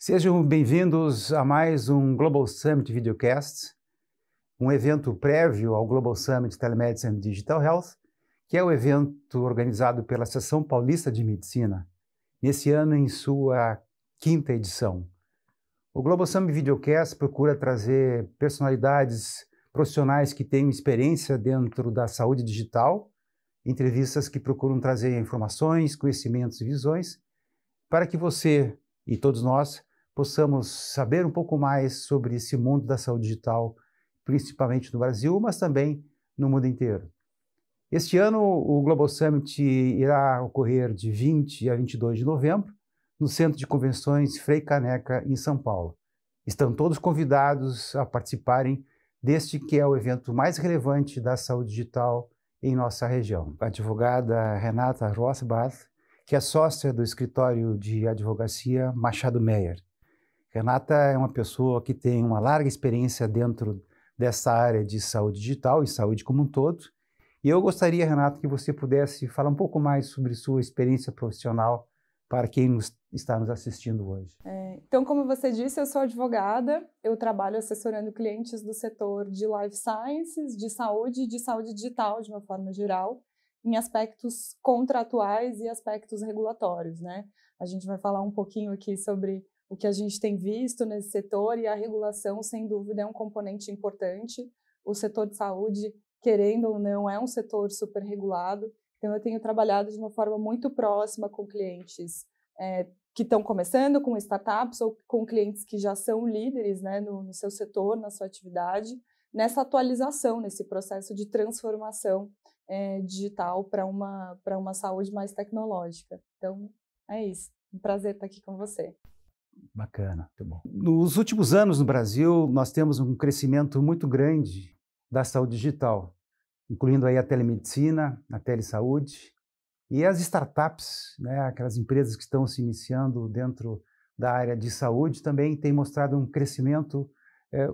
Sejam bem-vindos a mais um Global Summit Videocast, um evento prévio ao Global Summit Telemedicine Digital Health, que é o evento organizado pela Seção Paulista de Medicina, nesse ano em sua 5ª edição. O Global Summit Videocast procura trazer personalidades profissionais que tenham experiência dentro da saúde digital, entrevistas que procuram trazer informações, conhecimentos e visões, para que você e todos nós possamos saber um pouco mais sobre esse mundo da saúde digital, principalmente no Brasil, mas também no mundo inteiro. Este ano, o Global Summit irá ocorrer de 20 a 22 de novembro, no Centro de Convenções Frei Caneca, em São Paulo. Estão todos convidados a participarem deste que é o evento mais relevante da saúde digital em nossa região. A advogada Renata Rosbach, que é sócia do escritório de advocacia Machado Meyer. Renata é uma pessoa que tem uma larga experiência dentro dessa área de saúde digital e saúde como um todo. E eu gostaria, Renata, que você pudesse falar um pouco mais sobre sua experiência profissional para quem está nos assistindo hoje. Então, como você disse, eu sou advogada, eu trabalho assessorando clientes do setor de life sciences, de saúde e de saúde digital, de uma forma geral, em aspectos contratuais e aspectos regulatórios, né? A gente vai falar um pouquinho aqui sobre o que a gente tem visto nesse setor, e a regulação, sem dúvida, é um componente importante. O setor de saúde, querendo ou não, é um setor super regulado. Então, eu tenho trabalhado de uma forma muito próxima com clientes que estão começando, com startups, ou com clientes que já são líderes, né, no seu setor, na sua atividade, nessa atualização, nesse processo de transformação digital para uma saúde mais tecnológica. Então, é isso. Um prazer estar aqui com você. Bacana, muito bom. Nos últimos anos no Brasil, nós temos um crescimento muito grande da saúde digital, incluindo aí a telemedicina, a telesaúde e as startups, né, aquelas empresas que estão se iniciando dentro da área de saúde, também têm mostrado um crescimento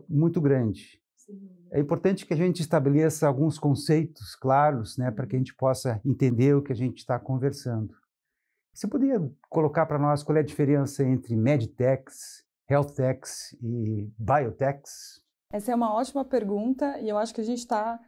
muito grande. Sim. É importante que a gente estabeleça alguns conceitos claros, né, para que a gente possa entender o que a gente está conversando. Você poderia colocar para nós qual é a diferença entre medtechs, healthtechs e biotechs? Essa é uma ótima pergunta, e eu acho que a gente está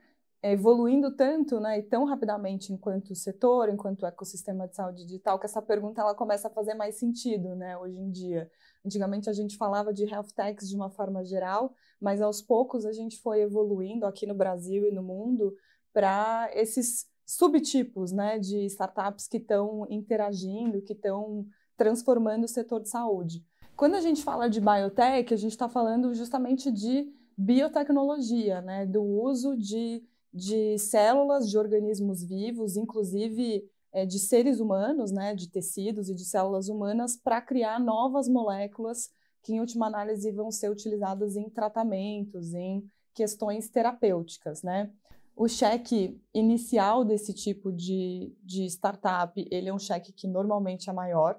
evoluindo tanto, né, e tão rapidamente enquanto setor, enquanto ecossistema de saúde digital, que essa pergunta ela começa a fazer mais sentido, né, hoje em dia. Antigamente a gente falava de health techs de uma forma geral, mas aos poucos a gente foi evoluindo aqui no Brasil e no mundo para esses subtipos, né, de startups que estão interagindo, que estão transformando o setor de saúde. Quando a gente fala de biotech, a gente está falando justamente de biotecnologia, né, do uso de células, de organismos vivos, inclusive de seres humanos, né, de tecidos e de células humanas, para criar novas moléculas que, em última análise, vão ser utilizadas em tratamentos, em questões terapêuticas, né? O cheque inicial desse tipo de startup, ele é um cheque que normalmente é maior,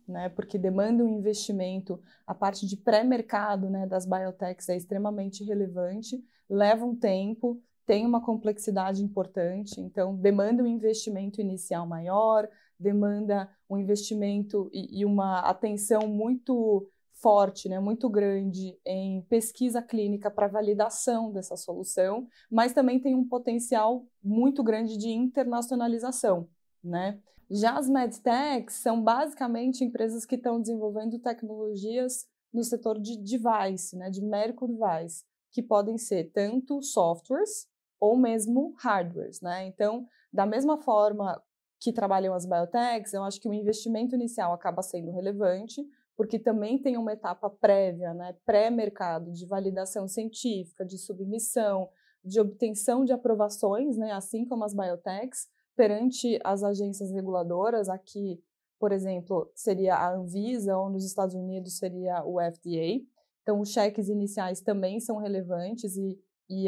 né, porque demanda um investimento, a parte de pré-mercado, né, das biotechs é extremamente relevante, leva um tempo, tem uma complexidade importante, então demanda um investimento inicial maior, demanda um investimento e uma atenção muito forte, né, muito grande em pesquisa clínica para validação dessa solução, mas também tem um potencial muito grande de internacionalização, né? Já as medtechs são basicamente empresas que estão desenvolvendo tecnologias no setor de device, né, de medical device, que podem ser tanto softwares ou mesmo hardwares, né? Então, da mesma forma que trabalham as biotechs, eu acho que o investimento inicial acaba sendo relevante, porque também tem uma etapa prévia, né, pré-mercado, de validação científica, de submissão, de obtenção de aprovações, né, assim como as biotechs, perante as agências reguladoras. Aqui, por exemplo, seria a Anvisa, ou nos Estados Unidos seria o FDA. Então, os cheques iniciais também são relevantes e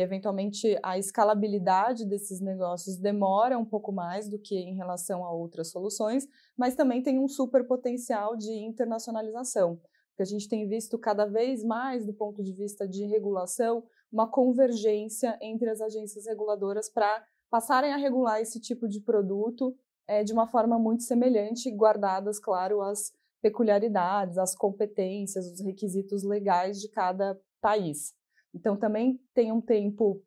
eventualmente, a escalabilidade desses negócios demora um pouco mais do que em relação a outras soluções, mas também tem um super potencial de internacionalização, porque a gente tem visto cada vez mais, do ponto de vista de regulação, uma convergência entre as agências reguladoras para passarem a regular esse tipo de produto de uma forma muito semelhante, guardadas, claro, as peculiaridades, as competências, os requisitos legais de cada país. Então, também tem um tempo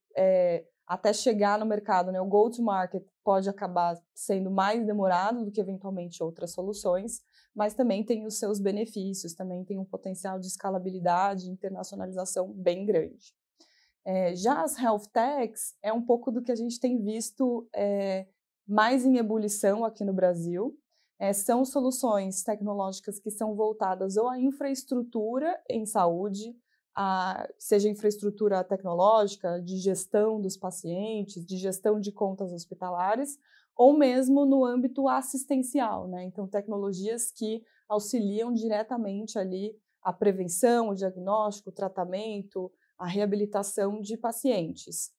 até chegar no mercado, né? O go-to-market pode acabar sendo mais demorado do que, eventualmente, outras soluções, mas também tem os seus benefícios, também tem um potencial de escalabilidade e internacionalização bem grande. Já as health techs é um pouco do que a gente tem visto mais em ebulição aqui no Brasil. São soluções tecnológicas que são voltadas ou à infraestrutura em saúde, seja infraestrutura tecnológica, de gestão dos pacientes, de gestão de contas hospitalares, ou mesmo no âmbito assistencial, né? Então, tecnologias que auxiliam diretamente ali a prevenção, o diagnóstico, o tratamento, a reabilitação de pacientes.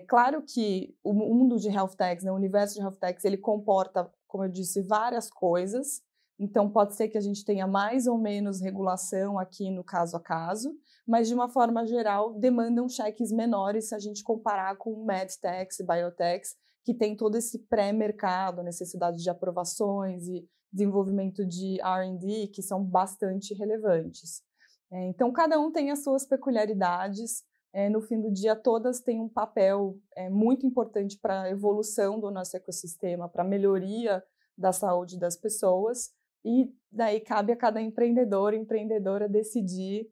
Claro que o mundo de health techs, né, o universo de health techs, ele comporta, como eu disse, várias coisas. Então, pode ser que a gente tenha mais ou menos regulação aqui no caso a caso, mas, de uma forma geral, demandam cheques menores se a gente comparar com medtechs e biotechs, que tem todo esse pré-mercado, necessidade de aprovações e desenvolvimento de R&D, que são bastante relevantes. Então, cada um tem as suas peculiaridades. No fim do dia, todas têm um papel muito importante para a evolução do nosso ecossistema, para a melhoria da saúde das pessoas, e daí cabe a cada empreendedor e empreendedora decidir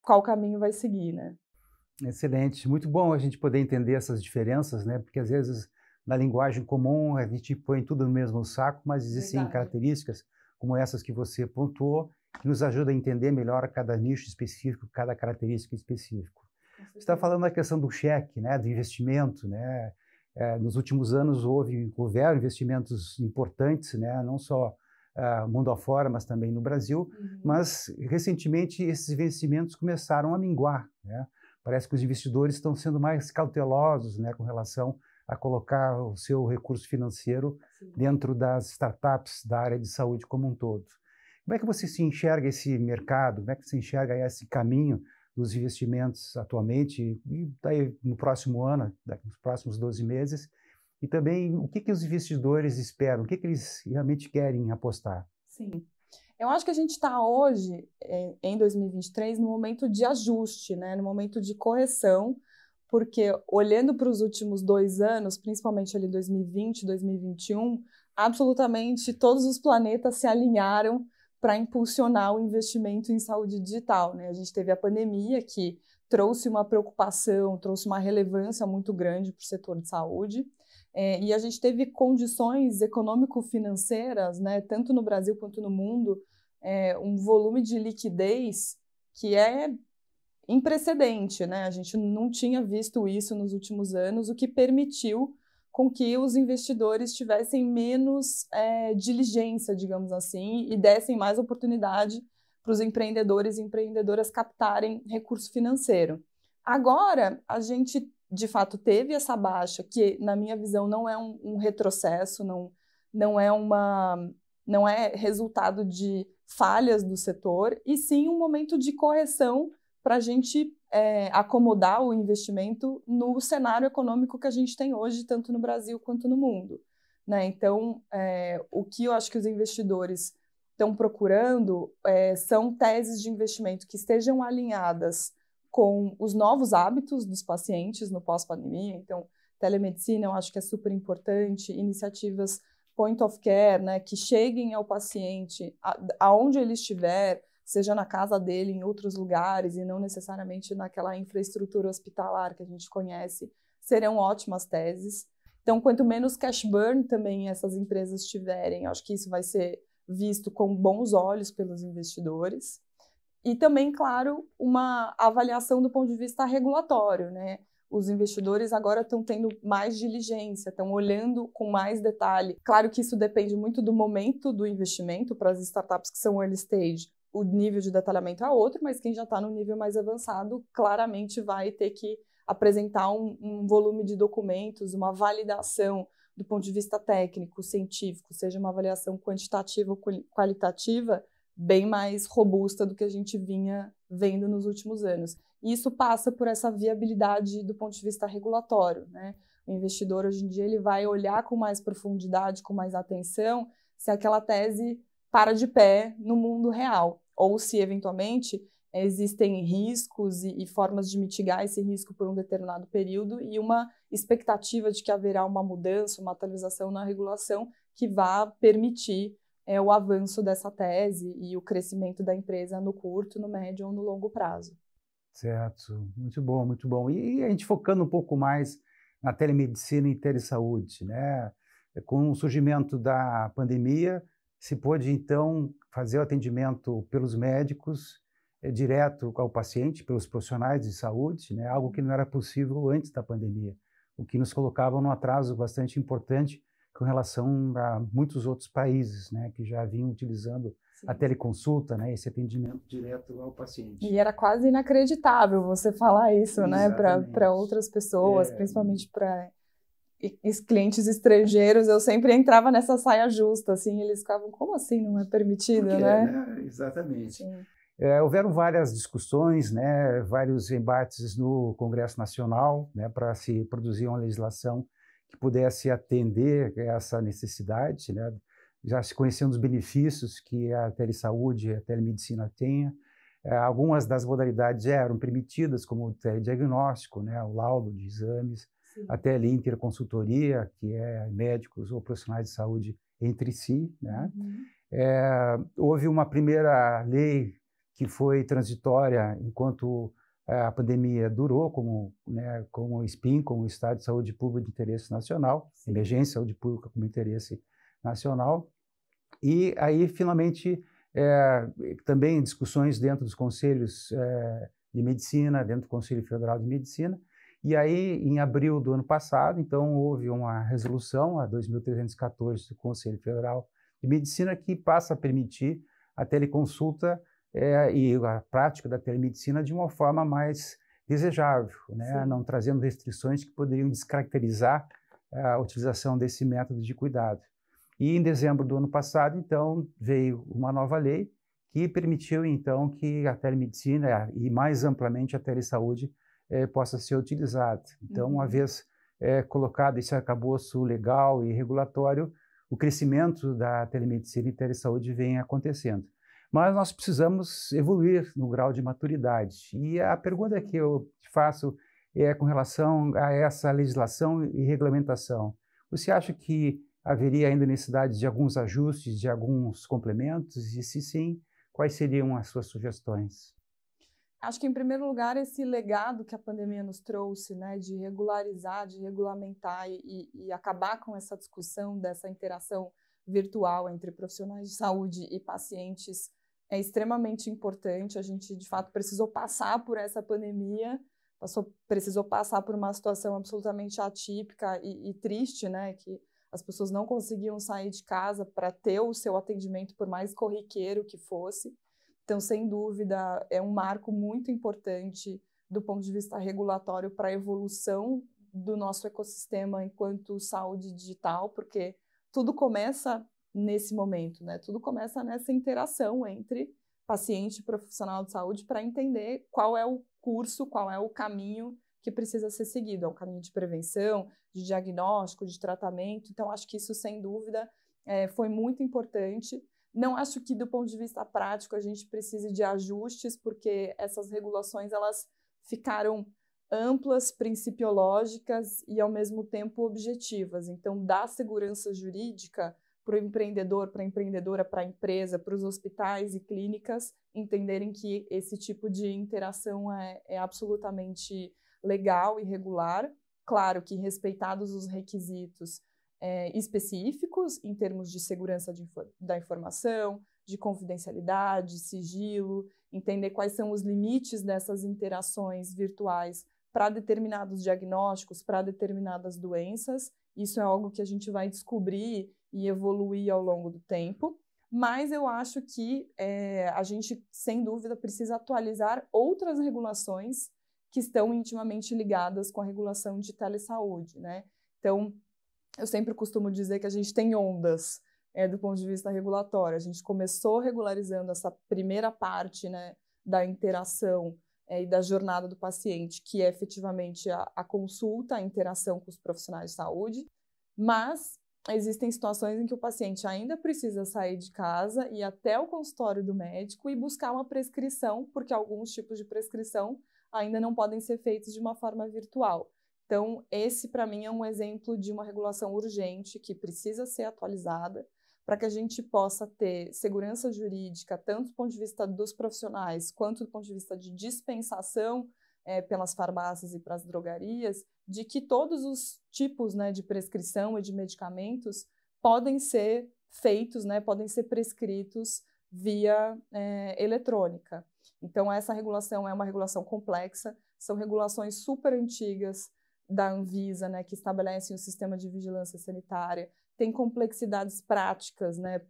qual caminho vai seguir, né? Excelente, muito bom a gente poder entender essas diferenças, né? Porque às vezes na linguagem comum a gente põe tudo no mesmo saco, mas existem características como essas que você pontuou que nos ajudam a entender melhor cada nicho específico, cada característica específica. Você está falando da questão do cheque, né? Do investimento, né? Nos últimos anos houveram investimentos importantes, né? Não só mundo afora, mas também no Brasil, mas recentemente esses investimentos começaram a minguar, né? Parece que os investidores estão sendo mais cautelosos, né, com relação a colocar o seu recurso financeiro dentro das startups da área de saúde como um todo. Como é que você se enxerga esse mercado? Como é que você enxerga esse caminho dos investimentos atualmente e daí no próximo ano, nos próximos 12 meses? E também, o que os investidores esperam? O que eles realmente querem apostar? Sim. Eu acho que a gente está hoje, em 2023, no momento de ajuste, né? No momento de correção, porque olhando para os últimos 2 anos, principalmente ali 2020, 2021, absolutamente todos os planetas se alinharam para impulsionar o investimento em saúde digital, né? A gente teve a pandemia, que trouxe uma preocupação, trouxe uma relevância muito grande para o setor de saúde. E a gente teve condições econômico-financeiras, né, tanto no Brasil quanto no mundo, um volume de liquidez que é imprecedente, né? A gente não tinha visto isso nos últimos anos, o que permitiu com que os investidores tivessem menos diligência, digamos assim, e dessem mais oportunidade para os empreendedores e empreendedoras captarem recurso financeiro. Agora, a gente de fato teve essa baixa, que na minha visão não é um retrocesso, não é resultado de falhas do setor, e sim um momento de correção para a gente acomodar o investimento no cenário econômico que a gente tem hoje, tanto no Brasil quanto no mundo, né? Então, o que eu acho que os investidores estão procurando são teses de investimento que estejam alinhadas com os novos hábitos dos pacientes no pós-pandemia. Então, telemedicina eu acho que é super importante, iniciativas point of care, né, que cheguem ao paciente aonde ele estiver, seja na casa dele, em outros lugares, e não necessariamente naquela infraestrutura hospitalar que a gente conhece, serão ótimas teses. Então, quanto menos cash burn também essas empresas tiverem, acho que isso vai ser visto com bons olhos pelos investidores. E também, claro, uma avaliação do ponto de vista regulatório, né? Os investidores agora estão tendo mais diligência, estão olhando com mais detalhe. Claro que isso depende muito do momento do investimento. Para as startups que são early stage, o nível de detalhamento é outro, mas quem já está no nível mais avançado claramente vai ter que apresentar um volume de documentos, uma validação do ponto de vista técnico, científico, seja uma avaliação quantitativa ou qualitativa, bem mais robusta do que a gente vinha vendo nos últimos anos. E isso passa por essa viabilidade do ponto de vista regulatório, né? O investidor, hoje em dia, ele vai olhar com mais profundidade, com mais atenção, se aquela tese para de pé no mundo real, ou se eventualmente existem riscos e formas de mitigar esse risco por um determinado período e uma expectativa de que haverá uma mudança, uma atualização na regulação que vá permitir o avanço dessa tese e o crescimento da empresa no curto, no médio ou no longo prazo. Certo, muito bom, muito bom. E a gente focando um pouco mais na telemedicina e telesaúde, né? Com o surgimento da pandemia, se pôde, então, fazer o atendimento pelos médicos, direto ao paciente, pelos profissionais de saúde, né? Algo que não era possível antes da pandemia, o que nos colocava num atraso bastante importante com relação a muitos outros países, né? Que já vinham utilizando a teleconsulta, né, esse atendimento direto ao paciente. E era quase inacreditável você falar isso, né, para outras pessoas, principalmente para clientes estrangeiros. Eu sempre entrava nessa saia justa, assim, eles ficavam, como assim não é permitido, né? Exatamente. Houveram várias discussões, né, vários embates no Congresso Nacional, né, para se produzir uma legislação que pudesse atender essa necessidade, né, já se conhecendo os benefícios que a telesaúde e a telemedicina têm. Algumas das modalidades eram permitidas, como o telediagnóstico, né, o laudo de exames, sim, a teleinterconsultoria, que é médicos ou profissionais de saúde entre si, né? Houve uma primeira lei que foi transitória enquanto a pandemia durou, como o SPIN, como o Estado de Saúde Pública de Interesse Nacional, sim, Emergência de Saúde Pública como Interesse Nacional. E aí, finalmente, também discussões dentro dos conselhos de medicina, dentro do Conselho Federal de Medicina. E aí, em abril do ano passado, então, houve uma resolução, a 2314 do Conselho Federal de Medicina, que passa a permitir a teleconsulta e a prática da telemedicina de uma forma mais desejável, né? Não trazendo restrições que poderiam descaracterizar a utilização desse método de cuidado. E em dezembro do ano passado, então, veio uma nova lei que permitiu, então, que a telemedicina e, mais amplamente, a telesaúde possa ser utilizada. Então, uma vez colocado esse arcabouço legal e regulatório, o crescimento da telemedicina e telesaúde vem acontecendo. Mas nós precisamos evoluir no grau de maturidade. E a pergunta que eu te faço é com relação a essa legislação e regulamentação. Você acha que haveria ainda necessidade de alguns ajustes, de alguns complementos? E se sim, quais seriam as suas sugestões? Acho que, em primeiro lugar, esse legado que a pandemia nos trouxe, né, de regularizar, de regulamentar e acabar com essa discussão dessa interação virtual entre profissionais de saúde e pacientes é extremamente importante. A gente, de fato, precisou passar por essa pandemia, precisou passar por uma situação absolutamente atípica e triste, né, que as pessoas não conseguiam sair de casa para ter o seu atendimento, por mais corriqueiro que fosse. Então, sem dúvida, é um marco muito importante do ponto de vista regulatório para a evolução do nosso ecossistema enquanto saúde digital, porque tudo começa nesse momento, né? Tudo começa nessa interação entre paciente e profissional de saúde para entender qual é o curso, qual é o caminho que precisa ser seguido. É um caminho de prevenção, de diagnóstico, de tratamento. Então, acho que isso, sem dúvida, foi muito importante. Não acho que, do ponto de vista prático, a gente precise de ajustes, porque essas regulações elas ficaram amplas, principiológicas e, ao mesmo tempo, objetivas. Então, dá segurança jurídica para o empreendedor, para a empreendedora, para a empresa, para os hospitais e clínicas entenderem que esse tipo de interação é absolutamente legal e regular. Claro que, respeitados os requisitos específicos em termos de segurança da informação, de confidencialidade, sigilo, entender quais são os limites dessas interações virtuais para determinados diagnósticos, para determinadas doenças. Isso é algo que a gente vai descobrir e evoluir ao longo do tempo. Mas eu acho que a gente, sem dúvida, precisa atualizar outras regulações que estão intimamente ligadas com a regulação de telesaúde, né? Então, eu sempre costumo dizer que a gente tem ondas do ponto de vista regulatório. A gente começou regularizando essa primeira parte, né, da interação e da jornada do paciente, que é efetivamente a consulta, a interação com os profissionais de saúde, mas existem situações em que o paciente ainda precisa sair de casa e ir até o consultório do médico e buscar uma prescrição, porque alguns tipos de prescrição ainda não podem ser feitos de uma forma virtual. Então, esse, para mim, é um exemplo de uma regulação urgente que precisa ser atualizada para que a gente possa ter segurança jurídica, tanto do ponto de vista dos profissionais, quanto do ponto de vista de dispensação pelas farmácias e para as drogarias, de que todos os tipos, né, de prescrição e de medicamentos podem ser feitos, né, podem ser prescritos via eletrônica. Então, essa regulação é uma regulação complexa, são regulações super antigas da Anvisa, né, que estabelecem o sistema de vigilância sanitária, tem complexidades práticas, né,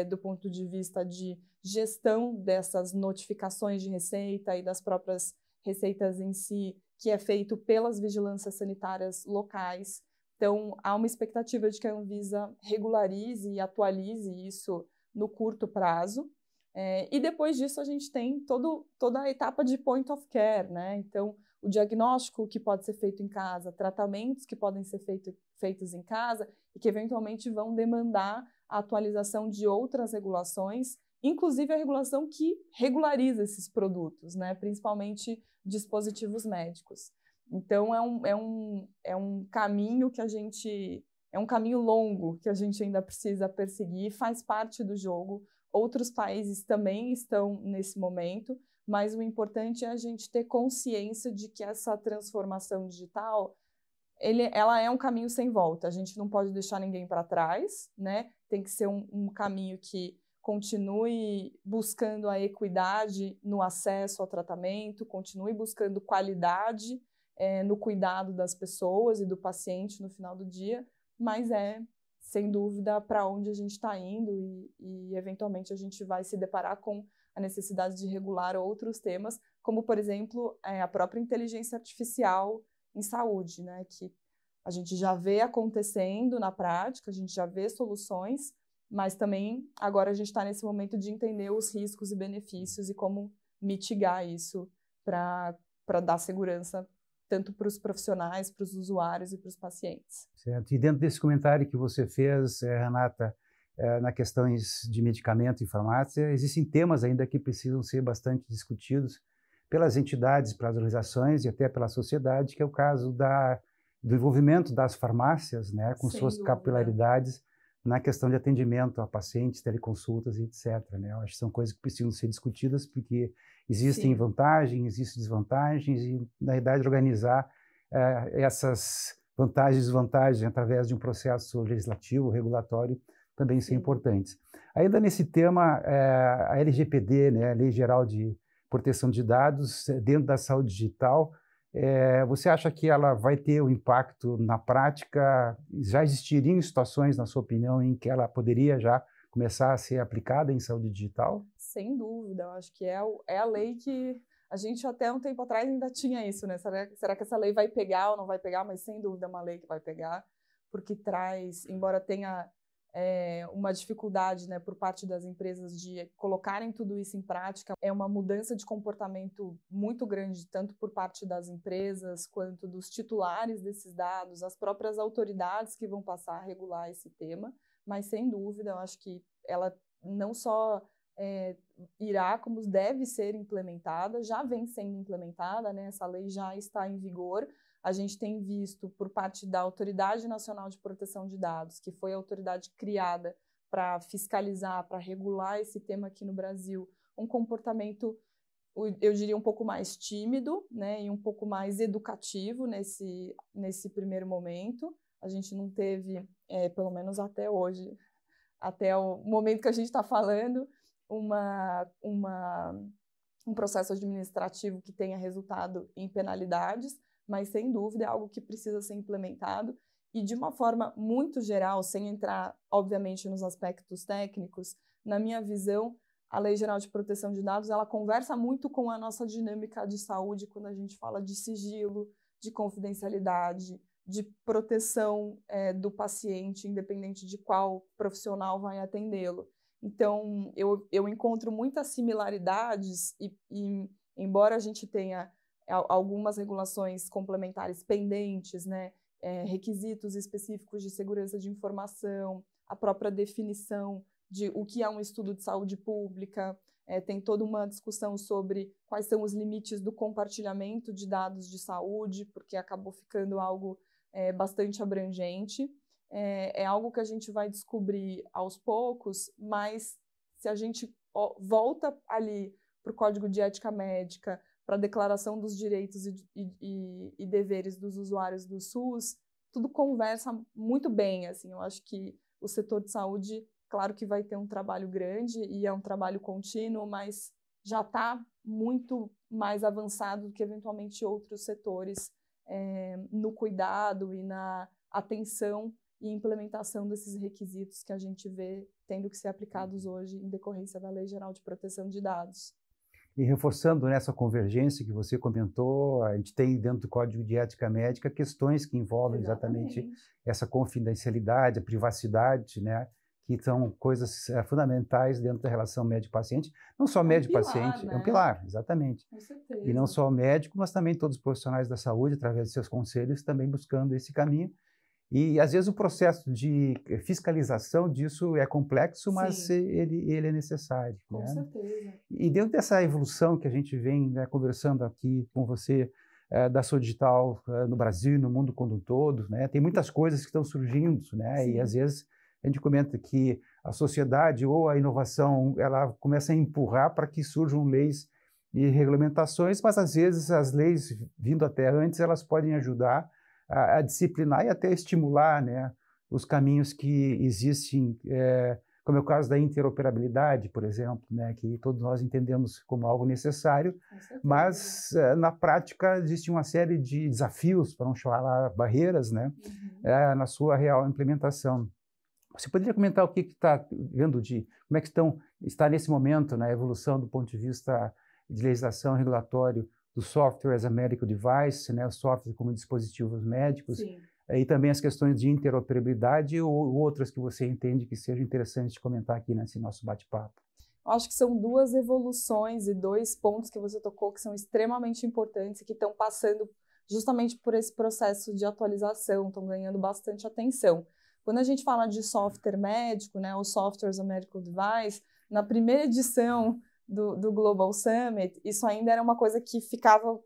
do ponto de vista de gestão dessas notificações de receita e das próprias receitas em si, que é feito pelas vigilâncias sanitárias locais. Então, há uma expectativa de que a Anvisa regularize e atualize isso no curto prazo. E depois disso, a gente tem toda a etapa de point of care, né? Então, o diagnóstico que pode ser feito em casa, tratamentos que podem ser feitos em casa e que eventualmente vão demandar a atualização de outras regulações, inclusive a regulação que regulariza esses produtos, né? Principalmente dispositivos médicos. Então, é um caminho que é um caminho longo que a gente ainda precisa perseguir, faz parte do jogo. Outros países também estão nesse momento, mas o importante é a gente ter consciência de que essa transformação digital, ela é um caminho sem volta. A gente não pode deixar ninguém para trás, né? Tem que ser um caminho que continue buscando a equidade no acesso ao tratamento, continue buscando qualidade no cuidado das pessoas e do paciente no final do dia, mas sem dúvida, para onde a gente está indo e, eventualmente, a gente vai se deparar com a necessidade de regular outros temas, como, por exemplo, a própria inteligência artificial em saúde, né, que a gente já vê acontecendo na prática, a gente já vê soluções, mas também agora a gente está nesse momento de entender os riscos e benefícios e como mitigar isso para dar segurança tanto para os profissionais, para os usuários e para os pacientes. Certo. E dentro desse comentário que você fez, Renata, na questões de medicamento e farmácia, existem temas ainda que precisam ser bastante discutidos pelas entidades, pelas organizações e até pela sociedade, que é o caso do envolvimento das farmácias, né, com suas capilaridades na questão de atendimento a pacientes, teleconsultas e etc. Né? Eu acho que são coisas que precisam ser discutidas porque existem vantagens, existem desvantagens e, na verdade, organizar essas vantagens e desvantagens através de um processo legislativo, regulatório, também são importantes. Ainda nesse tema, a LGPD, né, a Lei Geral de Proteção de Dados, dentro da saúde digital, você acha que ela vai ter um impacto na prática? Já existiriam situações, na sua opinião, em que ela poderia já começar a ser aplicada em saúde digital? Sem dúvida, eu acho que é a lei que a gente até um tempo atrás ainda tinha isso, né? Será que essa lei vai pegar ou não vai pegar? Mas sem dúvida é uma lei que vai pegar, porque traz, embora tenha uma dificuldade, né, por parte das empresas de colocarem tudo isso em prática, é uma mudança de comportamento muito grande, tanto por parte das empresas, quanto dos titulares desses dados, as próprias autoridades que vão passar a regular esse tema, mas sem dúvida eu acho que ela não só irá, como deve ser implementada, já vem sendo implementada, né? Essa lei já está em vigor. A gente tem visto por parte da Autoridade Nacional de Proteção de Dados, que foi a autoridade criada para fiscalizar, para regular esse tema aqui no Brasil, um comportamento, eu diria, um pouco mais tímido, né, e um pouco mais educativo nesse primeiro momento. A gente não teve, pelo menos até hoje, até o momento que a gente está falando, um processo administrativo que tenha resultado em penalidades, mas sem dúvida é algo que precisa ser implementado e de uma forma muito geral, sem entrar, obviamente, nos aspectos técnicos. Na minha visão, a Lei Geral de Proteção de Dados, ela conversa muito com a nossa dinâmica de saúde quando a gente fala de sigilo, de confidencialidade, de proteção do paciente, independente de qual profissional vai atendê-lo. Então, eu encontro muitas similaridades e embora a gente tenha algumas regulações complementares pendentes, né, requisitos específicos de segurança de informação, a própria definição de o que é um estudo de saúde pública, tem toda uma discussão sobre quais são os limites do compartilhamento de dados de saúde, porque acabou ficando algo bastante abrangente. É algo que a gente vai descobrir aos poucos, mas se a gente volta ali para o Código de Ética Médica, para a Declaração dos Direitos e Deveres dos Usuários do SUS, tudo conversa muito bem. Assim, eu acho que o setor de saúde, claro que vai ter um trabalho grande e é um trabalho contínuo, mas já está muito mais avançado do que eventualmente outros setores no cuidado e na atenção e implementação desses requisitos que a gente vê tendo que ser aplicados hoje em decorrência da Lei Geral de Proteção de Dados. E reforçando nessa convergência que você comentou, a gente tem dentro do Código de Ética Médica questões que envolvem exatamente essa confidencialidade, a privacidade, né? Que são coisas fundamentais dentro da relação médico-paciente. Não só médico-paciente, né? É um pilar, exatamente. Com certeza. E não só o médico, mas também todos os profissionais da saúde, através de seus conselhos, também buscando esse caminho. E, às vezes, o processo de fiscalização disso é complexo, mas ele é necessário. Com certeza. E dentro dessa evolução que a gente vem conversando aqui com você, da saúde digital no Brasil e no mundo como um todo, né, tem muitas coisas que estão surgindo, né, e, às vezes, a gente comenta que a sociedade ou a inovação ela começa a empurrar para que surjam leis e regulamentações, mas, às vezes, as leis vindo até antes, elas podem ajudar a disciplinar e até estimular, né, os caminhos que existem, como é o caso da interoperabilidade, por exemplo, né, que todos nós entendemos como algo necessário, mas na prática existe uma série de desafios, para não chamar barreiras, né, na sua real implementação. Você poderia comentar o que está vendo como é que está nesse momento na evolução do ponto de vista de legislação regulatório do software as a medical device, né, o software como dispositivos médicos, e também as questões de interoperabilidade ou outras que você entende que sejam interessantes de comentar aqui nesse nosso bate-papo? Acho que são duas evoluções e dois pontos que você tocou que são extremamente importantes e que estão passando justamente por esse processo de atualização, estão ganhando bastante atenção. Quando a gente fala de software médico, né, o software as a medical device, na primeira edição do Global Summit, isso ainda era uma coisa que ficava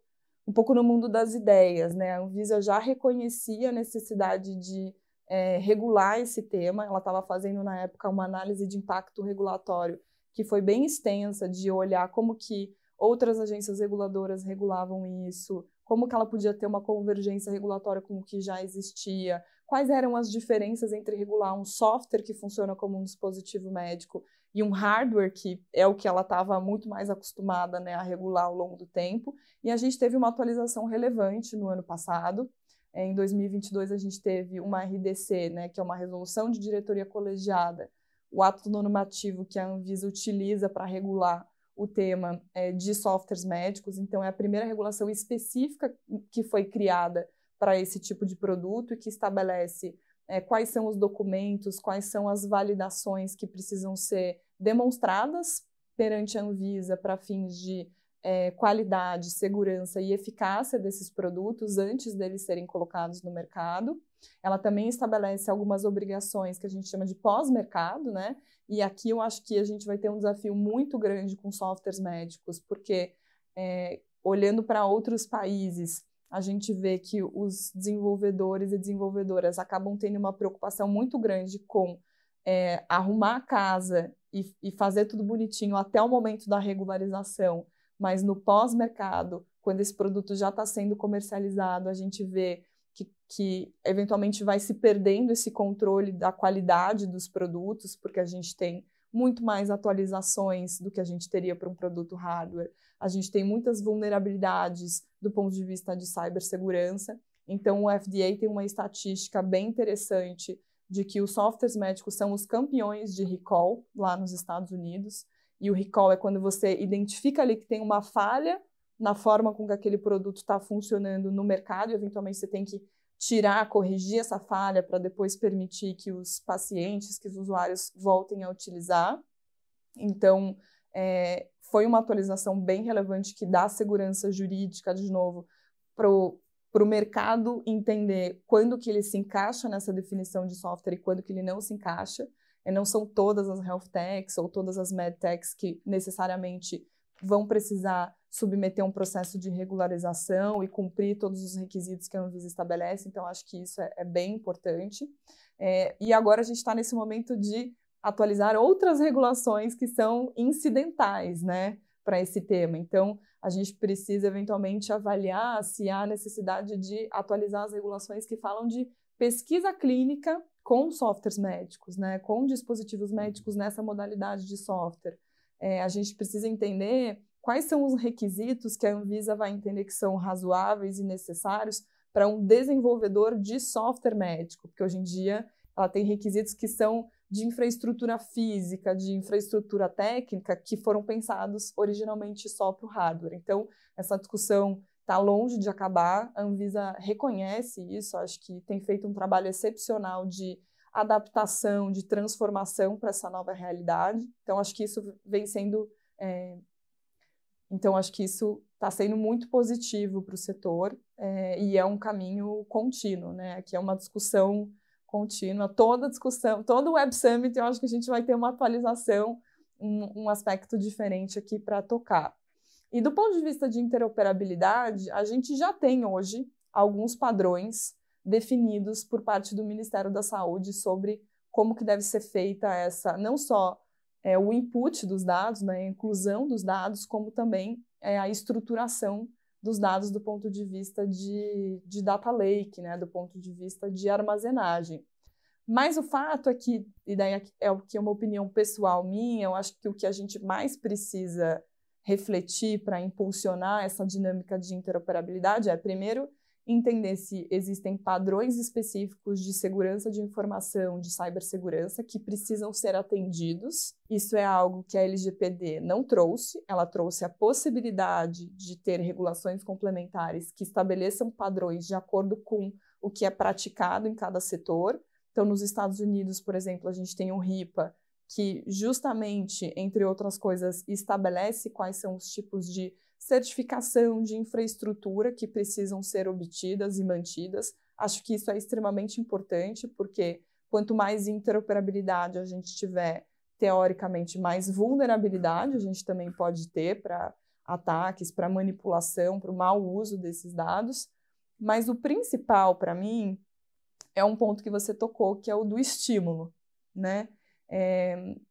um pouco no mundo das ideias, né? A Anvisa já reconhecia a necessidade de regular esse tema, ela estava fazendo na época uma análise de impacto regulatório que foi bem extensa, de olhar como que outras agências reguladoras regulavam isso, como que ela podia ter uma convergência regulatória com o que já existia, quais eram as diferenças entre regular um software que funciona como um dispositivo médico e um hardware, que é o que ela estava muito mais acostumada, né, a regular ao longo do tempo. E a gente teve uma atualização relevante no ano passado. Em 2022, a gente teve uma RDC, né, que é uma resolução de diretoria colegiada, o ato normativo que a Anvisa utiliza para regular o tema de softwares médicos. Então, é a primeira regulação específica que foi criada para esse tipo de produto e que estabelece quais são os documentos, quais são as validações que precisam ser demonstradas perante a Anvisa para fins de qualidade, segurança e eficácia desses produtos antes deles serem colocados no mercado. Ela também estabelece algumas obrigações que a gente chama de pós-mercado, né? E aqui eu acho que a gente vai ter um desafio muito grande com softwares médicos, porque olhando para outros países, a gente vê que os desenvolvedores e desenvolvedoras acabam tendo uma preocupação muito grande com arrumar a casa e fazer tudo bonitinho até o momento da regularização, mas no pós-mercado, quando esse produto já está sendo comercializado, a gente vê que eventualmente vai se perdendo esse controle da qualidade dos produtos, porque a gente tem muito mais atualizações do que a gente teria para um produto hardware. A gente tem muitas vulnerabilidades do ponto de vista de cibersegurança. Então, o FDA tem uma estatística bem interessante de que os softwares médicos são os campeões de recall lá nos Estados Unidos. E o recall é quando você identifica ali que tem uma falha na forma com que aquele produto está funcionando no mercado, e eventualmente você tem que tirar, corrigir essa falha para depois permitir que os pacientes, que os usuários voltem a utilizar. Então, foi uma atualização bem relevante que dá segurança jurídica, de novo, para o mercado entender quando que ele se encaixa nessa definição de software e quando que ele não se encaixa. Não são todas as health techs ou todas as med techs que necessariamente vão precisar submeter um processo de regularização e cumprir todos os requisitos que a Anvisa estabelece, então acho que isso é bem importante. E agora a gente está nesse momento de atualizar outras regulações que são incidentais, né, para esse tema. Então, a gente precisa eventualmente avaliar se há necessidade de atualizar as regulações que falam de pesquisa clínica com softwares médicos, né, com dispositivos médicos nessa modalidade de software. A gente precisa entender quais são os requisitos que a Anvisa vai entender que são razoáveis e necessários para um desenvolvedor de software médico, porque hoje em dia ela tem requisitos que são de infraestrutura física, de infraestrutura técnica, que foram pensados originalmente só para o hardware. Então, essa discussão está longe de acabar, a Anvisa reconhece isso, acho que tem feito um trabalho excepcional de adaptação, de transformação para essa nova realidade. Então, acho que isso vem sendo... Então, acho que isso está sendo muito positivo para o setor e é um caminho contínuo, né? Aqui é uma discussão contínua, toda discussão, todo o Web Summit, eu acho que a gente vai ter uma atualização, um aspecto diferente aqui para tocar. E do ponto de vista de interoperabilidade, a gente já tem hoje alguns padrões definidos por parte do Ministério da Saúde sobre como que deve ser feita essa, não só o input dos dados, né, a inclusão dos dados, como também a estruturação dos dados do ponto de vista de data lake, né, do ponto de vista de armazenagem. Mas o fato é que, e daí é o que é uma opinião pessoal minha, eu acho que o que a gente mais precisa refletir para impulsionar essa dinâmica de interoperabilidade é, primeiro, entender se existem padrões específicos de segurança de informação, de cibersegurança, que precisam ser atendidos. Isso é algo que a LGPD não trouxe, ela trouxe a possibilidade de ter regulações complementares que estabeleçam padrões de acordo com o que é praticado em cada setor. Então, nos Estados Unidos, por exemplo, a gente tem o HIPAA, que justamente, entre outras coisas, estabelece quais são os tipos de certificação de infraestrutura que precisam ser obtidas e mantidas. Acho que isso é extremamente importante, porque quanto mais interoperabilidade a gente tiver, teoricamente, mais vulnerabilidade a gente também pode ter para ataques, para manipulação, para o mau uso desses dados. Mas o principal, para mim, é um ponto que você tocou, que é o do estímulo, né?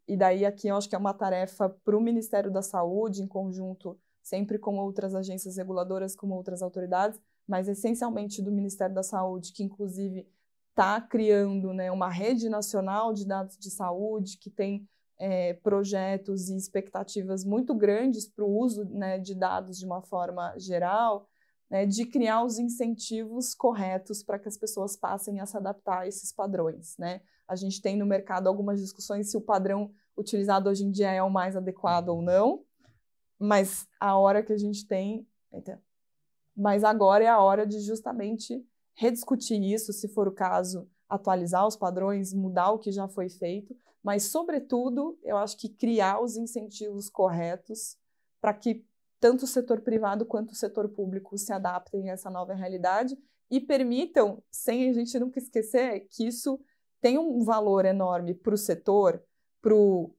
E daí aqui eu acho que é uma tarefa para o Ministério da Saúde, em conjunto sempre com outras agências reguladoras, com outras autoridades, mas essencialmente do Ministério da Saúde, que inclusive está criando, né, uma rede nacional de dados de saúde, que tem projetos e expectativas muito grandes para o uso, né, de dados de uma forma geral, né, de criar os incentivos corretos para que as pessoas passem a se adaptar a esses padrões, né? A gente tem no mercado algumas discussões se o padrão utilizado hoje em dia é o mais adequado ou não, mas a hora que a gente tem... Mas agora é a hora de justamente rediscutir isso, se for o caso, atualizar os padrões, mudar o que já foi feito, mas, sobretudo, eu acho que criar os incentivos corretos para que tanto o setor privado quanto o setor público se adaptem a essa nova realidade e permitam, sem a gente nunca esquecer, que isso tem um valor enorme para o setor,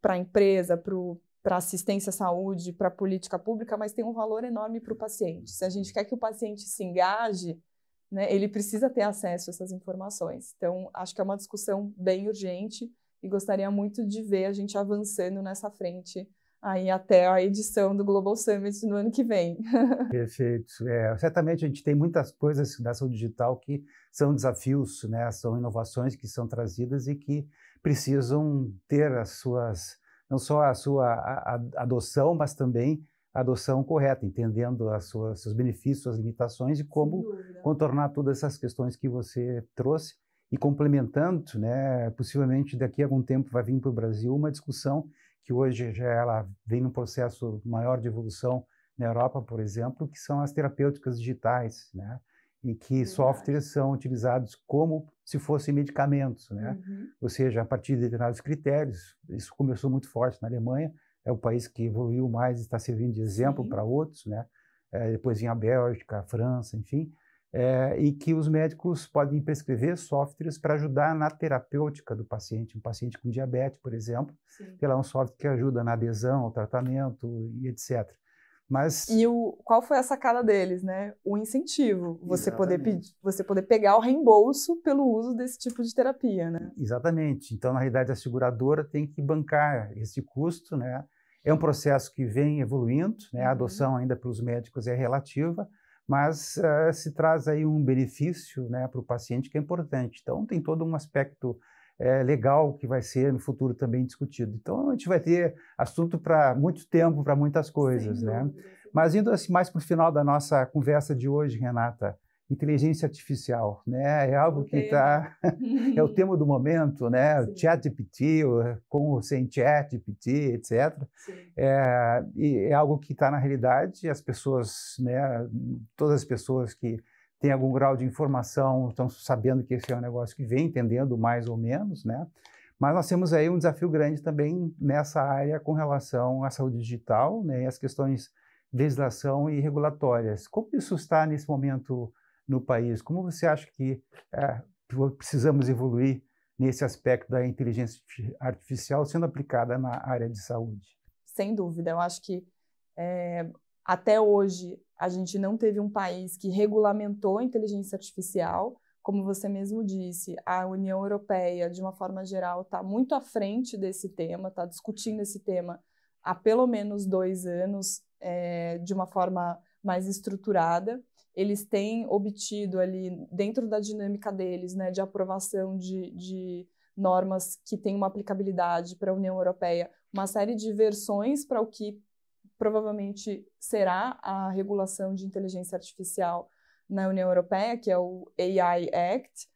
para a empresa, para a assistência à saúde, para a política pública, mas tem um valor enorme para o paciente. Se a gente quer que o paciente se engaje, né, ele precisa ter acesso a essas informações. Então, acho que é uma discussão bem urgente e gostaria muito de ver a gente avançando nessa frente aí até a edição do Global Summit no ano que vem. Perfeito. Certamente a gente tem muitas coisas da saúde digital que são desafios, né? São inovações que são trazidas e que precisam ter as suas, não só a sua adoção, mas também a adoção correta, entendendo seus benefícios, suas limitações e como contornar todas essas questões que você trouxe e complementando, né? Possivelmente daqui a algum tempo vai vir para o Brasil uma discussão que hoje já ela vem num processo maior de evolução na Europa, por exemplo, que são as terapêuticas digitais, né? E que softwares são utilizados como se fossem medicamentos, né? Ou seja, a partir de determinados critérios. Isso começou muito forte na Alemanha, é o país que evoluiu mais e está servindo de exemplo para outros, né? Depois vem a Bélgica, a França, enfim. e que os médicos podem prescrever softwares para ajudar na terapêutica do paciente. Um paciente com diabetes, por exemplo, tem lá um software que ajuda na adesão ao tratamento e etc. Mas... qual foi a sacada deles, né? O incentivo, você poder pegar o reembolso pelo uso desse tipo de terapia, né? Exatamente. Então, na realidade, a seguradora tem que bancar esse custo, né? É um processo que vem evoluindo, né? A adoção ainda pelos médicos é relativa, mas se traz aí um benefício, né, para o paciente que é importante. Então, tem todo um aspecto legal que vai ser no futuro também discutido. Então, a gente vai ter assunto para muito tempo, para muitas coisas, né? Mas indo assim, mais para o final da nossa conversa de hoje, Renata, inteligência artificial, né? É algo que está... é o tema do momento, né? O ChatGPT, com ou sem ChatGPT, etc. E é algo que está na realidade, as pessoas, né? Todas as pessoas que têm algum grau de informação estão sabendo que esse é um negócio que vem, entendendo mais ou menos, né? Mas nós temos aí um desafio grande também nessa área com relação à saúde digital, né? E as questões de legislação e regulatórias. Como isso está nesse momento no país? Como você acha que precisamos evoluir nesse aspecto da inteligência artificial sendo aplicada na área de saúde? Sem dúvida, eu acho que até hoje a gente não teve um país que regulamentou a inteligência artificial. Como você mesmo disse, a União Europeia, de uma forma geral, está muito à frente desse tema, está discutindo esse tema há pelo menos 2 anos, de uma forma mais estruturada. Eles têm obtido ali, dentro da dinâmica deles, né, de aprovação de normas que têm uma aplicabilidade para a União Europeia, uma série de versões para o que provavelmente será a regulação de inteligência artificial na União Europeia, que é o AI Act.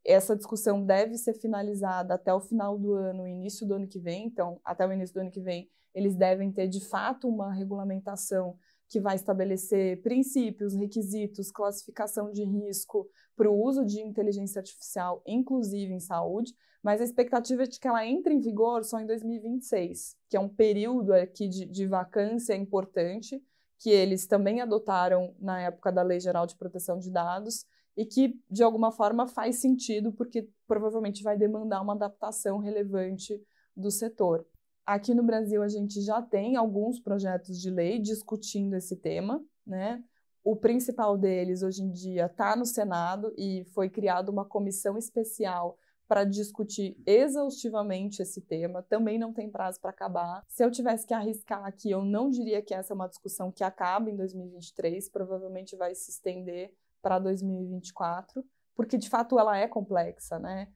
Essa discussão deve ser finalizada até o final do ano, início do ano que vem. Então, até o início do ano que vem, eles devem ter, de fato, uma regulamentação que vai estabelecer princípios, requisitos, classificação de risco para o uso de inteligência artificial, inclusive em saúde, mas a expectativa é de que ela entre em vigor só em 2026, que é um período aqui de vacância importante, que eles também adotaram na época da Lei Geral de Proteção de Dados e que, de alguma forma, faz sentido, porque provavelmente vai demandar uma adaptação relevante do setor. Aqui no Brasil, a gente já tem alguns projetos de lei discutindo esse tema, né? O principal deles, hoje em dia, está no Senado e foi criada uma comissão especial para discutir exaustivamente esse tema. Também não tem prazo para acabar. Se eu tivesse que arriscar aqui, eu não diria que essa é uma discussão que acaba em 2023, provavelmente vai se estender para 2024, porque, de fato, ela é complexa, né?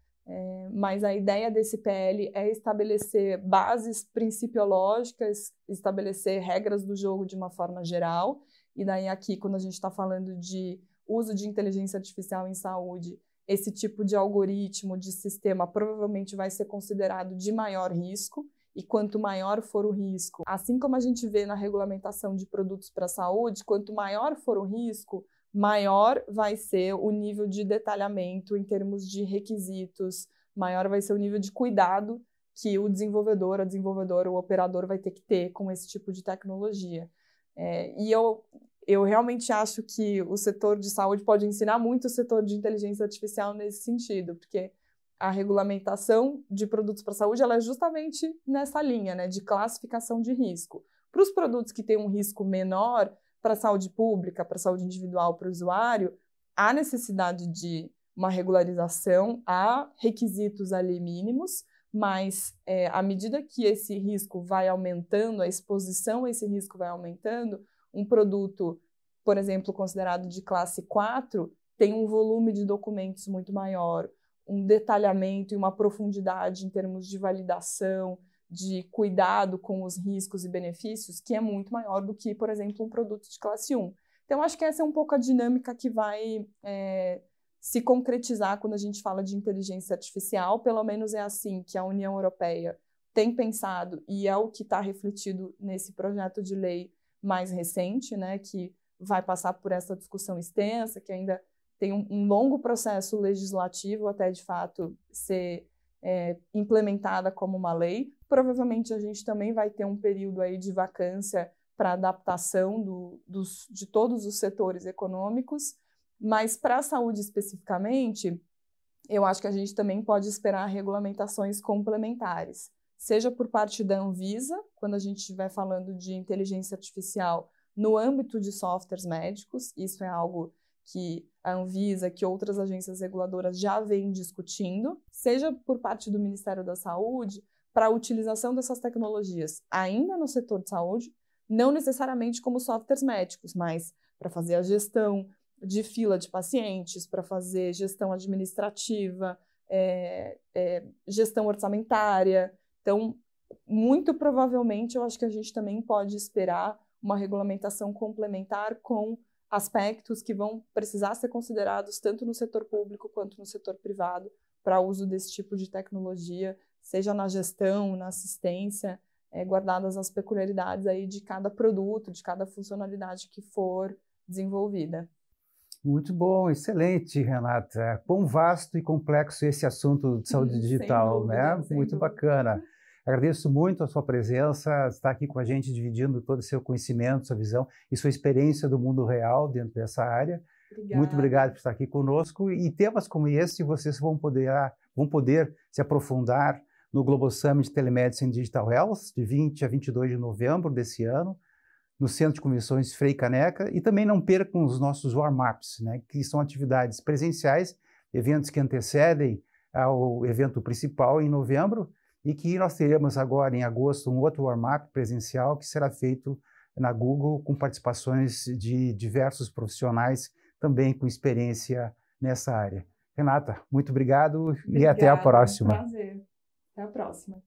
Mas a ideia desse PL é estabelecer bases principiológicas, estabelecer regras do jogo de uma forma geral, e daí aqui, quando a gente está falando de uso de inteligência artificial em saúde, esse tipo de algoritmo, de sistema, provavelmente vai ser considerado de maior risco, e quanto maior for o risco, assim como a gente vê na regulamentação de produtos para a saúde, quanto maior for o risco, maior vai ser o nível de detalhamento em termos de requisitos, maior vai ser o nível de cuidado que o desenvolvedor, a desenvolvedora, o operador vai ter que ter com esse tipo de tecnologia. E eu realmente acho que o setor de saúde pode ensinar muito o setor de inteligência artificial nesse sentido, porque a regulamentação de produtos para a saúde ela é justamente nessa linha, né, de classificação de risco. Para os produtos que têm um risco menor, para a saúde pública, para a saúde individual, para o usuário, há necessidade de uma regularização, há requisitos ali mínimos, mas à medida que esse risco vai aumentando, a exposição a esse risco vai aumentando, um produto, por exemplo, considerado de classe 4, tem um volume de documentos muito maior, um detalhamento e uma profundidade em termos de validação, de cuidado com os riscos e benefícios, que é muito maior do que, por exemplo, um produto de classe 1. Então, acho que essa é um pouco a dinâmica que vai se concretizar quando a gente fala de inteligência artificial. Pelo menos é assim que a União Europeia tem pensado e é o que está refletido nesse projeto de lei mais recente, né, que vai passar por essa discussão extensa, que ainda tem um longo processo legislativo até, de fato, ser implementada como uma lei. Provavelmente a gente também vai ter um período aí de vacância para adaptação de todos os setores econômicos, Mas para a saúde especificamente, eu acho que a gente também pode esperar regulamentações complementares, seja por parte da Anvisa, quando a gente estiver falando de inteligência artificial no âmbito de softwares médicos, isso é algo que a Anvisa, que outras agências reguladoras já vêm discutindo, seja por parte do Ministério da Saúde, para a utilização dessas tecnologias ainda no setor de saúde, não necessariamente como softwares médicos, mas para fazer a gestão de fila de pacientes, para fazer gestão administrativa, gestão orçamentária. Então, muito provavelmente, eu acho que a gente também pode esperar uma regulamentação complementar com aspectos que vão precisar ser considerados tanto no setor público quanto no setor privado para o uso desse tipo de tecnologia, seja na gestão, na assistência, guardadas as peculiaridades aí de cada produto, de cada funcionalidade que for desenvolvida. Muito bom, excelente, Renata. Quão vasto e complexo esse assunto de saúde digital, dúvida, né? Muito bacana. Agradeço muito a sua presença, estar aqui com a gente, dividindo todo o seu conhecimento, sua visão e sua experiência do mundo real dentro dessa área. Obrigada. Muito obrigado por estar aqui conosco. E temas como esse vocês vão poder se aprofundar no Global Summit Telemedicine Digital Health, de 20 a 22 de novembro desse ano, no Centro de Convenções Frei Caneca, e também não percam os nossos warm-ups, né, que são atividades presenciais, eventos que antecedem ao evento principal em novembro, e que nós teremos agora em agosto um outro warm-up presencial que será feito na Google com participações de diversos profissionais também com experiência nessa área. Renata, muito obrigado e até a próxima. Prazer. Até a próxima.